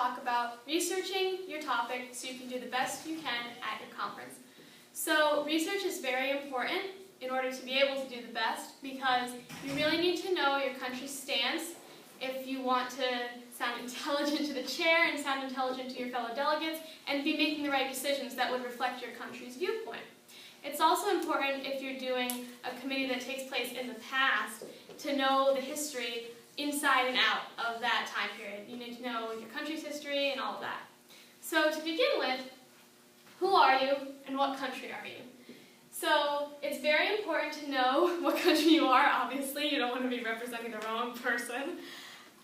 talk about researching your topic so you can do the best you can at your conference. So research is very important in order to be able to do the best because you really need to know your country's stance if you want to sound intelligent to the chair and sound intelligent to your fellow delegates and be making the right decisions that would reflect your country's viewpoint. It's also important if you're doing a committee that takes place in the past to know the history inside and out of that time period. You need to know your country's history and all of that. So to begin with, who are you and what country are you? So it's very important to know what country you are, obviously. You don't want to be representing the wrong person.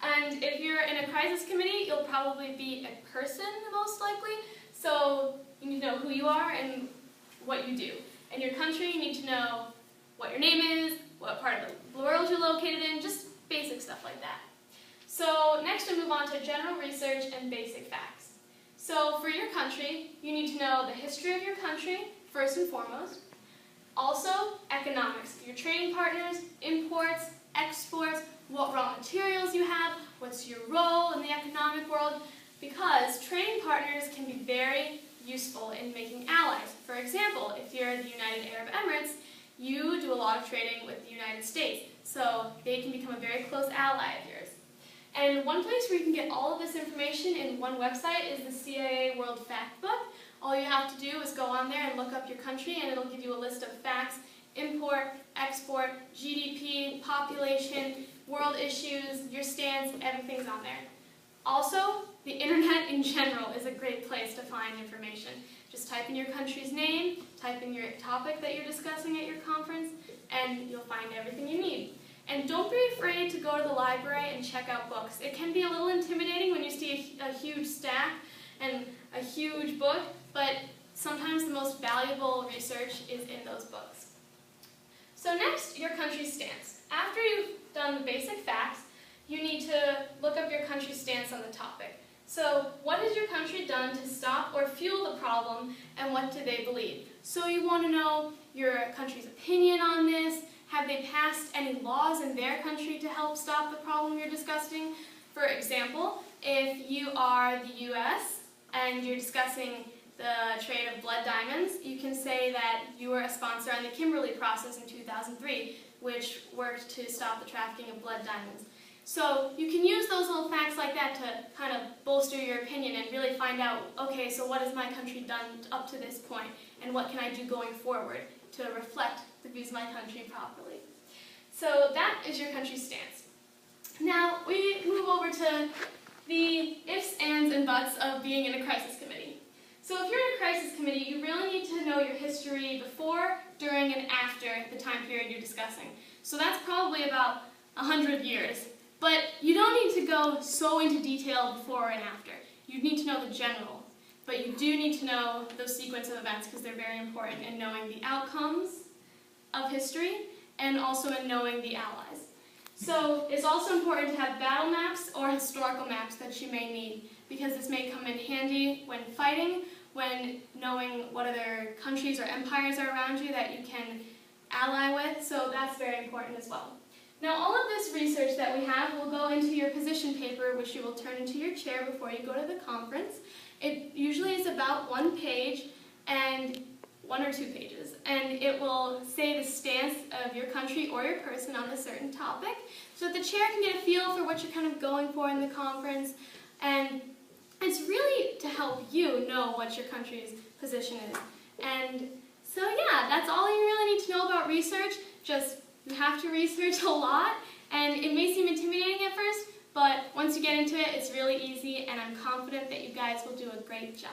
And if you're in a crisis committee, you'll probably be a person most likely. So you need to know who you are and what you do. And your country, you need to know what your name is, what part of the world you're located in, just basic stuff like that. So next we move on to general research and basic facts. So for your country, you need to know the history of your country, first and foremost. Also, economics, your trading partners, imports, exports, what raw materials you have, what's your role in the economic world, because trading partners can be very useful in making allies. For example, if you're the United Arab Emirates, you do a lot of trading with the United States, so they can become a very close ally of yours. And one place where you can get all of this information in one website is the CIA World Fact Book. All you have to do is go on there and look up your country, and it'll give you a list of facts, import, export, GDP, population, world issues, your stance, everything's on there. Also, the internet in general is a great place to find information. Just type in your country's name, type in your topic that you're discussing at your conference, and you'll find everything you need. And don't be afraid to go to the library and check out books. It can be a little intimidating when you see a huge stack and a huge book, but sometimes the most valuable research is in those books. So next, your country's stance. After you've done the basic facts, you need to look up your country's stance on the topic. So what has your country done to stop or fuel the problem, and what do they believe? So you want to know your country's opinion on this. Have they passed any laws in their country to help stop the problem you're discussing? For example, if you are the U.S. and you're discussing the trade of blood diamonds, you can say that you were a sponsor on the Kimberley process in 2003, which worked to stop the trafficking of blood diamonds. So you can use those little facts like that to kind of bolster your opinion and really find out, okay, so what has my country done up to this point, and what can I do going forward to reflect the views of my country properly. So that is your country's stance. Now we move over to the ifs, ands, and buts of being in a crisis committee. So if you're in a crisis committee, you really need to know your history before, during, and after the time period you're discussing. So that's probably about 100 years. But you don't need to go so into detail before and after. You need to know the general. But you do need to know those sequence of events because they're very important in knowing the outcomes of history and also in knowing the allies. So it's also important to have battle maps or historical maps that you may need because this may come in handy when fighting, when knowing what other countries or empires are around you that you can ally with, so that's very important as well. Now all of this research that we have will go into your position paper, which you will turn into your chair before you go to the conference. It usually is about 1 page and 1 or 2 pages, and it will say the stance of your country or your person on a certain topic so that the chair can get a feel for what you're kind of going for in the conference, and it's really to help you know what your country's position is. And so yeah, that's all you really need to know about research. Just you have to research a lot, and it may seem intimidating at first, but once you get into it, it's really easy, and I'm confident that you guys will do a great job.